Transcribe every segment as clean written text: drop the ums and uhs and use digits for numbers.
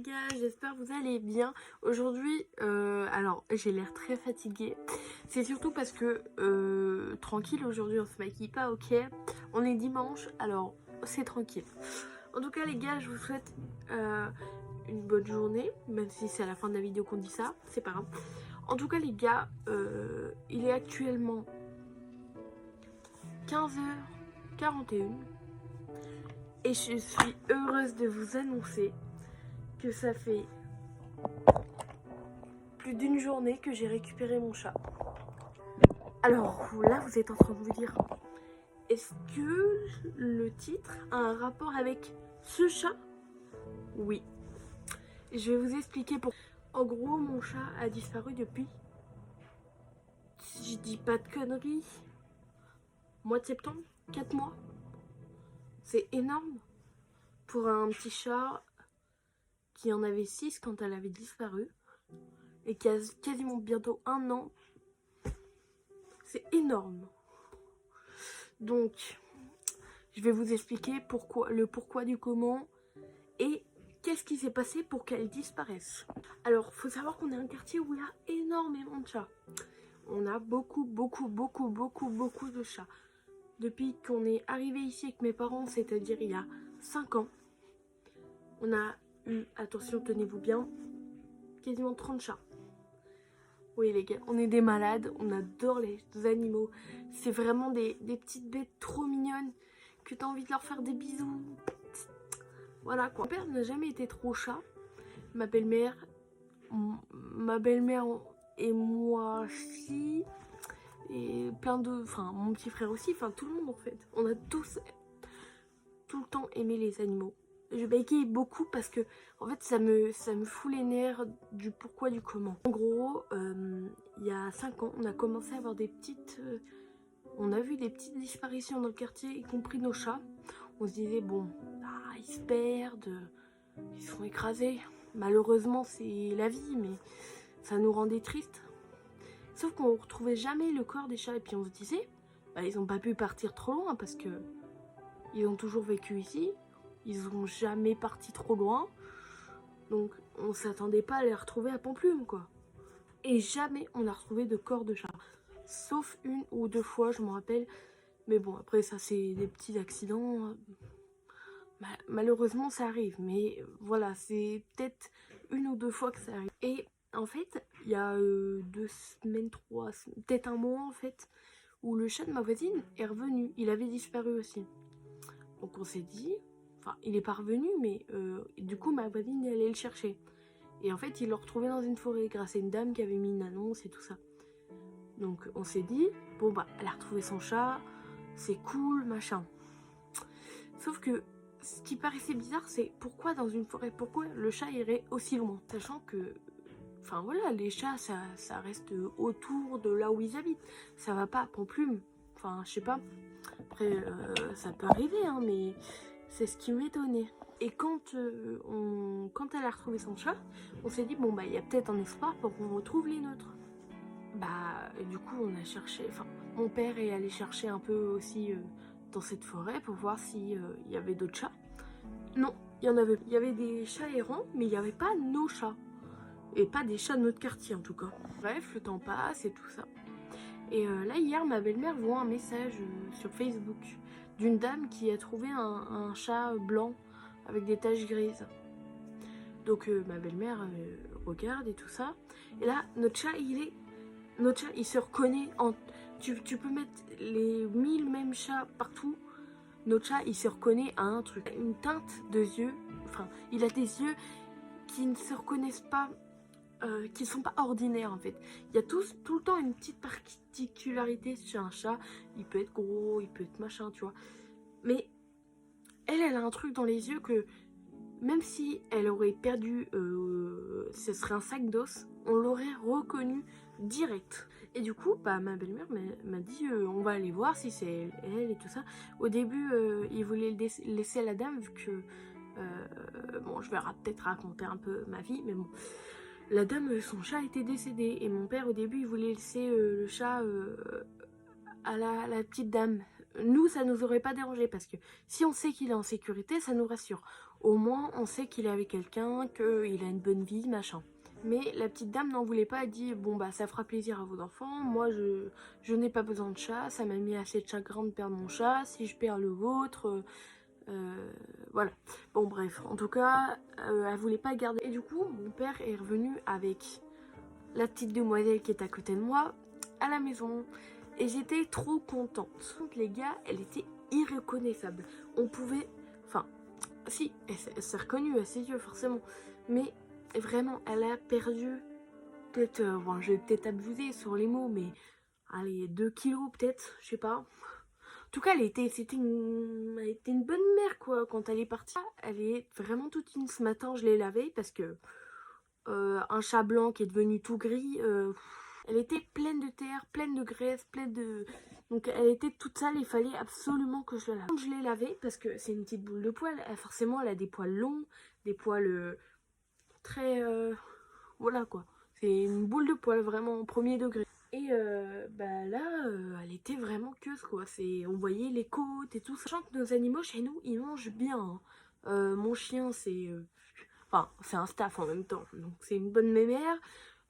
gars, j'espère que vous allez bien. Aujourd'hui, alors j'ai l'air très fatiguée. C'est surtout parce que tranquille, aujourd'hui on se maquille pas, ok. On est dimanche, alors c'est tranquille. En tout cas les gars, je vous souhaite une bonne journée, même si c'est à la fin de la vidéo qu'on dit ça, c'est pas grave. En tout cas les gars, il est actuellement 15h41 et je suis heureuse de vous annoncer que ça fait plus d'une journée que j'ai récupéré mon chat. Alors là, vous êtes en train de vous dire, est-ce que le titre a un rapport avec ce chat? Oui. Je vais vous expliquer pourquoi. En gros, mon chat a disparu depuis, si je dis pas de conneries, mois de septembre, 4 mois. C'est énorme pour un petit chat qui en avait 6 quand elle avait disparu et qui a quasiment bientôt 1 an. C'est énorme. Donc, je vais vous expliquer le pourquoi du comment et qu'est-ce qui s'est passé pour qu'elle disparaisse. Alors, faut savoir qu'on est un quartier où il y a énormément de chats. On a beaucoup de chats. Depuis qu'on est arrivé ici avec mes parents, c'est-à-dire il y a 5 ans, on a eu, attention, tenez-vous bien, quasiment 30 chats. Oui les gars, on est des malades, on adore les animaux. C'est vraiment des petites bêtes trop mignonnes que t'as envie de leur faire des bisous. Voilà quoi. Mon père n'a jamais été trop chat. Ma belle-mère et moi aussi. Et plein de... Enfin, mon petit frère aussi. Enfin, tout le monde en fait. On a tous tout le temps aimé les animaux. Je bégaye beaucoup parce que en fait ça me fout les nerfs du pourquoi du comment. En gros, il y a 5 ans, on a commencé à avoir des petites... on a vu des petites disparitions dans le quartier, y compris nos chats. On se disait, bon, bah, ils se perdent, ils se font écraser. Malheureusement, c'est la vie, mais ça nous rendait tristes. Sauf qu'on ne retrouvait jamais le corps des chats. Et puis on se disait, bah, ils n'ont pas pu partir trop loin parce que ils ont toujours vécu ici. Ils n'ont jamais parti trop loin. Donc on s'attendait pas à les retrouver à Pamplume, quoi. Et jamais on a retrouvé de corps de chat. Sauf 1 ou 2 fois, je me rappelle. Mais bon, après ça c'est des petits accidents. Malheureusement ça arrive. Mais voilà, c'est peut-être 1 ou 2 fois que ça arrive. Et en fait, il y a 2 semaines, 3 semaines, peut-être 1 mois en fait, où le chat de ma voisine est revenu. Il avait disparu aussi. Donc on s'est dit... Enfin, il est pas revenu, mais du coup, ma voisine est allée le chercher. Et en fait, il l'a retrouvé dans une forêt grâce à une dame qui avait mis une annonce et tout ça. Donc on s'est dit, bon bah, elle a retrouvé son chat, c'est cool, machin. Sauf que ce qui paraissait bizarre, c'est pourquoi dans une forêt, pourquoi le chat irait aussi loin? Sachant que, enfin voilà, les chats, ça reste autour de là où ils habitent. Ça va pas à Pamplume. Enfin, je sais pas. Après, ça peut arriver, hein, mais... C'est ce qui m'étonnait. Et quand elle a retrouvé son chat, on s'est dit, bon bah il y a peut-être un espoir pour qu'on retrouve les nôtres. Bah du coup on a cherché, enfin mon père est allé chercher un peu aussi dans cette forêt pour voir s'il y avait d'autres chats. Non, il y avait des chats errants, mais il n'y avait pas nos chats. Et pas des chats de notre quartier en tout cas. Bref, le temps passe et tout ça. Et là hier ma belle-mère voit un message sur Facebook d'une dame qui a trouvé un chat blanc avec des taches grises. Donc ma belle-mère regarde et tout ça. Et là notre chat il se reconnaît en... Tu peux mettre les 1000 mêmes chats partout. Notre chat il se reconnaît à un truc, une teinte de yeux. Enfin il a des yeux qui ne se reconnaissent pas, qui sont pas ordinaires en fait. Il y a tout le temps une petite particularité chez un chat. Il peut être gros, il peut être machin, tu vois. Mais elle a un truc dans les yeux que même si elle aurait perdu, ce serait un sac d'os, on l'aurait reconnu direct. Et du coup, bah, ma belle-mère m'a dit on va aller voir si c'est elle et tout ça. Au début, il voulait le laisser à la dame vu que... bon, je vais peut-être raconter un peu ma vie, mais bon. La dame, son chat était décédé. Et mon père, au début, il voulait laisser le chat à la petite dame. Nous, ça nous aurait pas dérangé parce que si on sait qu'il est en sécurité, ça nous rassure. Au moins on sait qu'il est avec quelqu'un, qu'il a une bonne vie, machin. Mais la petite dame n'en voulait pas, elle dit bon bah ça fera plaisir à vos enfants, moi je n'ai pas besoin de chat, ça m'a mis assez de chagrin de perdre mon chat, si je perds le vôtre, voilà. Bon bref, en tout cas, elle voulait pas garder. Et du coup, mon père est revenu avec la petite demoiselle qui est à côté de moi à la maison. Et j'étais trop contente. Donc les gars, elle était irreconnaissable. On pouvait... Enfin, si, elle s'est reconnue à ses yeux forcément. Mais vraiment, elle a perdu peut-être... bon, je vais peut-être abuser sur les mots, mais... Allez, 2 kilos peut-être, je sais pas. En tout cas, elle était une bonne mère, quoi, quand elle est partie. Elle est vraiment toute fine. Ce matin, je l'ai lavée parce que un chat blanc qui est devenu tout gris, elle était pleine de terre, pleine de graisse, pleine de... Donc elle était toute sale, il fallait absolument que je la lave. Je l'ai lavée parce que c'est une petite boule de poils. Forcément, elle a des poils longs, des poils très... voilà, quoi. C'est une boule de poils, vraiment, au premier degré. Et bah là, elle était vraiment queuse, quoi. On voyait les côtes et tout ça. Sachant que nos animaux chez nous, ils mangent bien. Hein. Mon chien, c'est... Enfin, c'est un staff en même temps. Donc c'est une bonne mémère.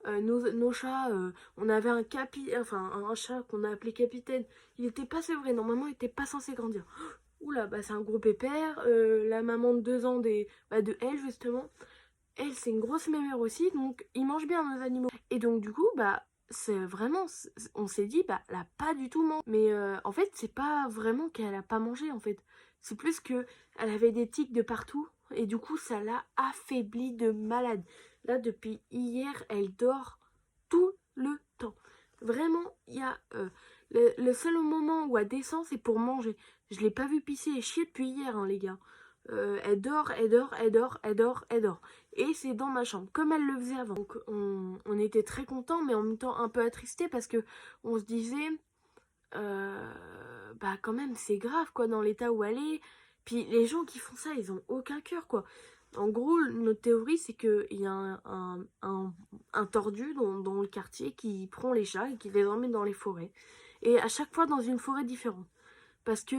Nos chats, on avait un chat qu'on a appelé Capitaine. Il était pas sevré. Normalement, il était pas censé grandir. Oula, bah c'est un gros pépère. La maman de 2 ans de elle, justement. Elle, c'est une grosse mémère aussi. Donc, ils mangent bien, nos animaux. Et donc, du coup, bah... c'est vraiment, on s'est dit bah elle a pas du tout mangé, mais en fait c'est pas vraiment qu'elle a pas mangé, en fait c'est plus que elle avait des tics de partout et du coup ça l'a affaiblie de malade. Là depuis hier elle dort tout le temps, vraiment. Il y a le seul moment où elle descend c'est pour manger. Je l'ai pas vu pisser et chier depuis hier, hein, les gars. Elle dort, elle dort, elle dort, elle dort, elle dort. Et c'est dans ma chambre, comme elle le faisait avant. Donc on était très contents, mais en même temps un peu attristés parce que on se disait, bah quand même c'est grave quoi dans l'état où elle est. Puis les gens qui font ça, ils ont aucun cœur quoi. En gros, notre théorie c'est qu'il y a un tordu dans le quartier qui prend les chats et qui les emmène dans les forêts. Et à chaque fois dans une forêt différente. Parce que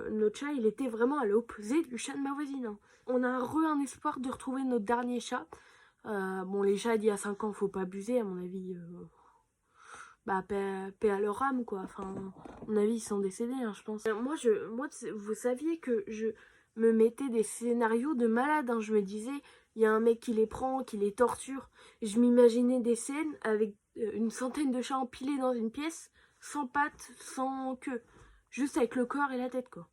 notre chat, il était vraiment à l'opposé du chat de ma voisine. Hein. On a un espoir de retrouver notre dernier chat. Bon, les chats d'il y a 5 ans, faut pas abuser, à mon avis. Bah, paix à leur âme, quoi. Enfin, à mon avis, ils sont décédés, hein, je pense. Moi, vous saviez que je me mettais des scénarios de malade. Hein. Je me disais, il y a un mec qui les prend, qui les torture. Je m'imaginais des scènes avec une centaine de chats empilés dans une pièce, sans pattes, sans queue. Juste avec le corps et la tête, quoi.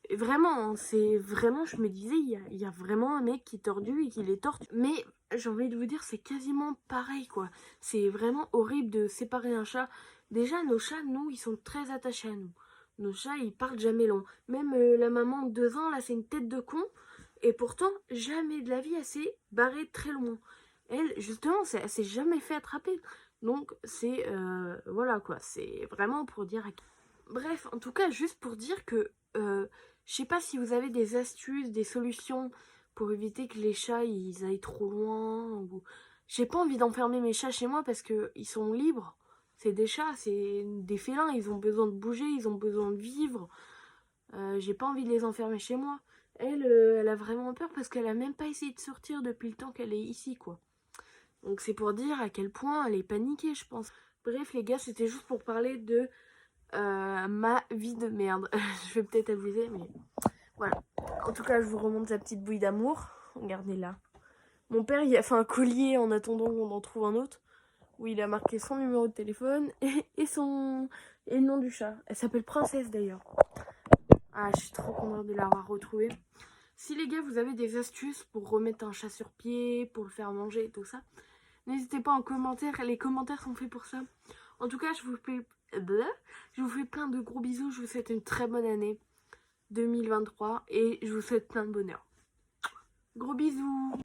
Et vraiment, hein, c'est vraiment, je me disais, il y a vraiment un mec qui tordue et qui les torture. Mais j'ai envie de vous dire, c'est quasiment pareil, quoi. C'est vraiment horrible de séparer un chat. Déjà, nos chats, nous, ils sont très attachés à nous. Nos chats, ils partent jamais loin. Même la maman de 2 ans, là, c'est une tête de con. Et pourtant, jamais de la vie, elle s'est barrée très loin. Elle, justement, elle s'est jamais fait attraper. Donc, c'est, voilà, quoi. C'est vraiment pour dire... Bref, en tout cas, juste pour dire que je sais pas si vous avez des astuces, des solutions pour éviter que les chats ils aillent trop loin. Ou... J'ai pas envie d'enfermer mes chats chez moi parce que ils sont libres. C'est des chats, c'est des félins, ils ont besoin de bouger, ils ont besoin de vivre. J'ai pas envie de les enfermer chez moi. Elle, elle a vraiment peur parce qu'elle a même pas essayé de sortir depuis le temps qu'elle est ici, quoi. Donc c'est pour dire à quel point elle est paniquée, je pense. Bref, les gars, c'était juste pour parler de ma vie de merde. Je vais peut-être abuser, mais voilà. En tout cas, je vous remonte sa petite bouille d'amour. Regardez-la. Mon père, il a fait un collier en attendant qu'on en trouve un autre, où il a marqué son numéro de téléphone et le nom du chat. Elle s'appelle Princesse d'ailleurs. Ah, je suis trop contente de l'avoir retrouvée. Si les gars, vous avez des astuces pour remettre un chat sur pied, pour le faire manger et tout ça, n'hésitez pas en commentaire. Les commentaires sont faits pour ça. En tout cas, je vous fais plein de gros bisous. Je vous souhaite une très bonne année 2023 et je vous souhaite plein de bonheur. Gros bisous.